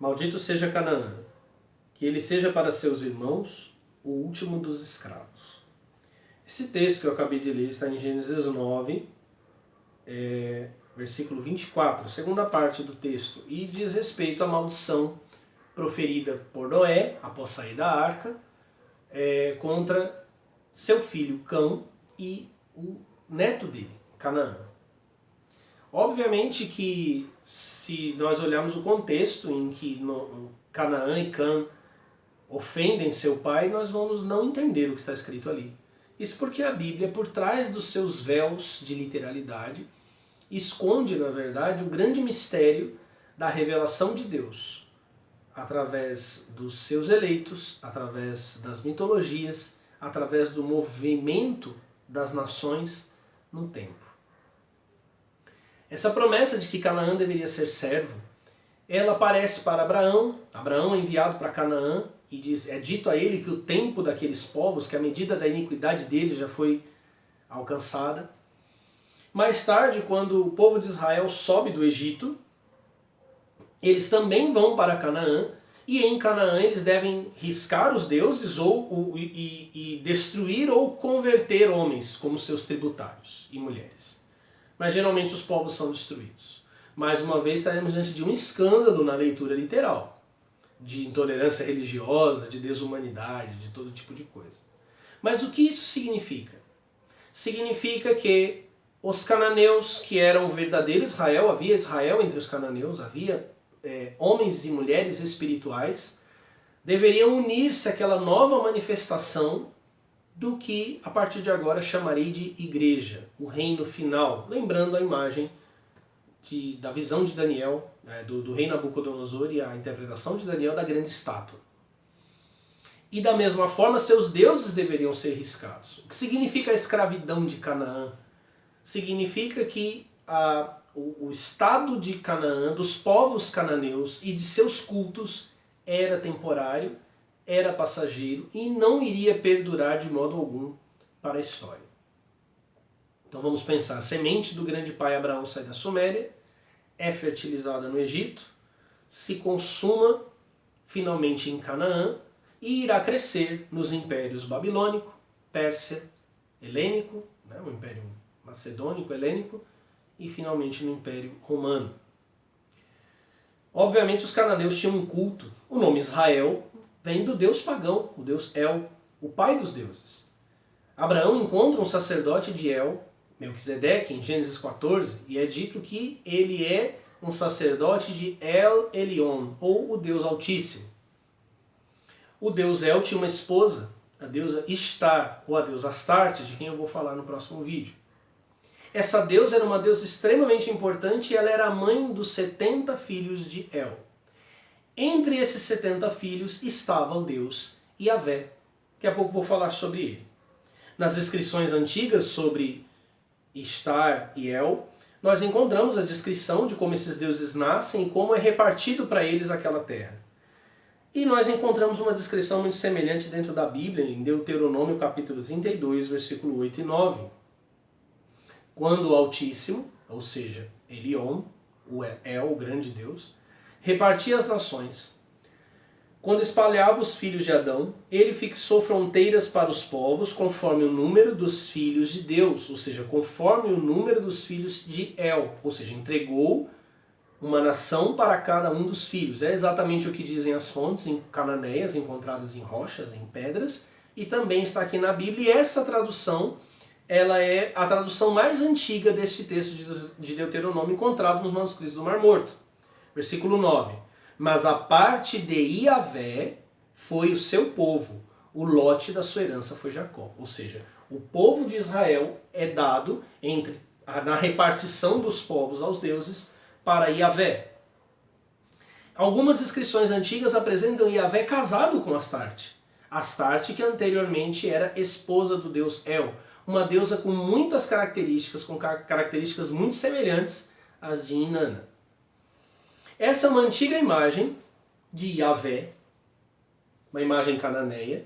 Maldito seja Canaã, que ele seja para seus irmãos o último dos escravos. Esse texto que eu acabei de ler está em Gênesis 9, versículo 24, a segunda parte do texto, e diz respeito à maldição proferida por Noé, após sair da arca, contra seu filho Cão e o neto dele, Canaã. Obviamente que, se nós olharmos o contexto em que Canaã e Cã ofendem seu pai, nós vamos não entender o que está escrito ali. Isso porque a Bíblia, por trás dos seus véus de literalidade, esconde, na verdade, o grande mistério da revelação de Deus, através dos seus eleitos, através das mitologias, através do movimento das nações no tempo. Essa promessa de que Canaã deveria ser servo, ela aparece para Abraão. Abraão é enviado para Canaã e é dito a ele que o tempo daqueles povos, que a medida da iniquidade deles já foi alcançada. Mais tarde, quando o povo de Israel sobe do Egito, eles também vão para Canaã, e em Canaã eles devem riscar os deuses e destruir ou converter homens como seus tributários e mulheres. Mas geralmente os povos são destruídos. Mais uma vez estaremos diante de um escândalo na leitura literal, de intolerância religiosa, de desumanidade, de todo tipo de coisa. Mas o que isso significa? Significa que os cananeus, que eram o verdadeiro Israel, havia Israel entre os cananeus, havia homens e mulheres espirituais, deveriam unir-se àquela nova manifestação do que a partir de agora chamarei de igreja, o reino final, lembrando a imagem da visão de Daniel, do rei Nabucodonosor, e a interpretação de Daniel da grande estátua. E da mesma forma, seus deuses deveriam ser riscados. O que significa a escravidão de Canaã? Significa que o estado de Canaã, dos povos cananeus e de seus cultos, era temporário, era passageiro e não iria perdurar de modo algum para a história. Então vamos pensar, a semente do grande pai Abraão sai da Suméria, é fertilizada no Egito, se consuma finalmente em Canaã e irá crescer nos impérios babilônico, Pérsia, helênico, o império macedônico, helênico, e finalmente no império romano. Obviamente os cananeus tinham um culto. O nome Israel vem do deus pagão, o deus El, o pai dos deuses. Abraão encontra um sacerdote de El, Melquisedeque, em Gênesis 14, e é dito que ele é um sacerdote de El Elyon, ou o Deus Altíssimo. O deus El tinha uma esposa, a deusa Ishtar, ou a deusa Astarte, de quem eu vou falar no próximo vídeo. Essa deusa era uma deusa extremamente importante e ela era a mãe dos 70 filhos de El. Entre esses 70 filhos estava o deus Yahvé. Daqui a pouco vou falar sobre ele. Nas descrições antigas sobre Ishtar e El, nós encontramos a descrição de como esses deuses nascem e como é repartido para eles aquela terra. E nós encontramos uma descrição muito semelhante dentro da Bíblia, em Deuteronômio capítulo 32, versículo 8 e 9. Quando o Altíssimo, ou seja, Elion, o El, o grande Deus, repartia as nações. Quando espalhava os filhos de Adão, ele fixou fronteiras para os povos conforme o número dos filhos de Deus, ou seja, conforme o número dos filhos de El, ou seja, entregou uma nação para cada um dos filhos. É exatamente o que dizem as fontes cananeias encontradas em rochas, em pedras, e também está aqui na Bíblia, e essa tradução ela é a tradução mais antiga deste texto de Deuteronômio encontrado nos manuscritos do Mar Morto. Versículo 9. Mas a parte de Yahvé foi o seu povo, o lote da sua herança foi Jacó. Ou seja, o povo de Israel é dado na repartição dos povos aos deuses para Yahvé. Algumas inscrições antigas apresentam Yahvé casado com Astarte. Astarte, que anteriormente era esposa do deus El, uma deusa com muitas características, com características muito semelhantes às de Inanna. Essa é uma antiga imagem de Yahvé, uma imagem cananeia,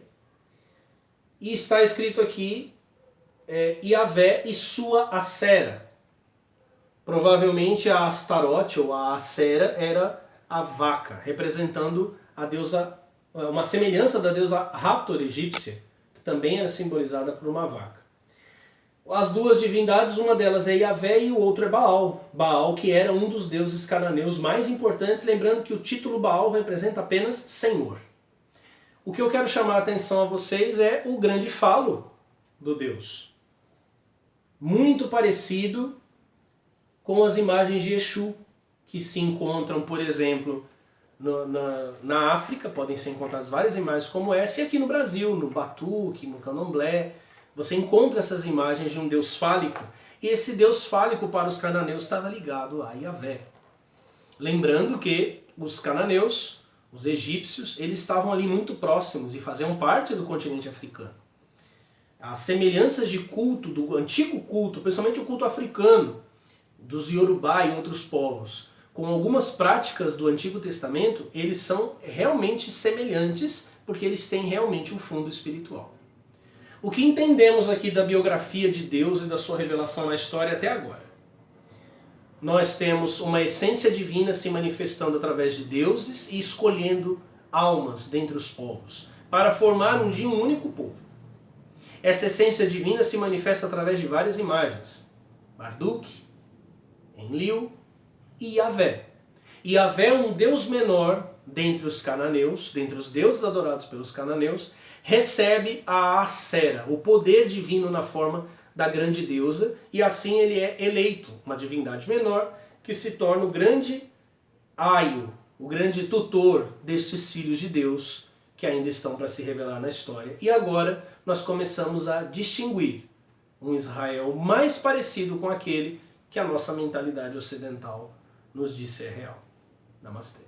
e está escrito aqui Yahvé e sua Acera. Provavelmente a Astarote ou a Acera era a vaca, representando a deusa, uma semelhança da deusa Hathor egípcia, que também era simbolizada por uma vaca. As duas divindades, uma delas é Yahvé e o outro é Baal. Baal, que era um dos deuses cananeus mais importantes, lembrando que o título Baal representa apenas Senhor. O que eu quero chamar a atenção a vocês é o grande falo do Deus. Muito parecido com as imagens de Exu, que se encontram, por exemplo, na África, podem ser encontradas várias imagens como essa, e aqui no Brasil, no Batuque, no Candomblé, você encontra essas imagens de um Deus fálico, e esse Deus fálico para os cananeus estava ligado a Yahvé. Lembrando que os cananeus, os egípcios, eles estavam ali muito próximos e faziam parte do continente africano. As semelhanças de culto, do antigo culto, principalmente o culto africano, dos Yorubá e outros povos, com algumas práticas do Antigo Testamento, eles são realmente semelhantes, porque eles têm realmente um fundo espiritual. O que entendemos aqui da biografia de Deus e da sua revelação na história até agora? Nós temos uma essência divina se manifestando através de deuses e escolhendo almas dentre os povos, para formar um dia um único povo. Essa essência divina se manifesta através de várias imagens. Marduk, Enlil e Yahvé. Yahvé é um deus menor dentre os cananeus, dentre os deuses adorados pelos cananeus, recebe a Assera, o poder divino na forma da grande deusa, e assim ele é eleito, uma divindade menor, que se torna o grande aio, o grande tutor destes filhos de Deus, que ainda estão para se revelar na história. E agora nós começamos a distinguir um Israel mais parecido com aquele que a nossa mentalidade ocidental nos diz ser real. Namastê.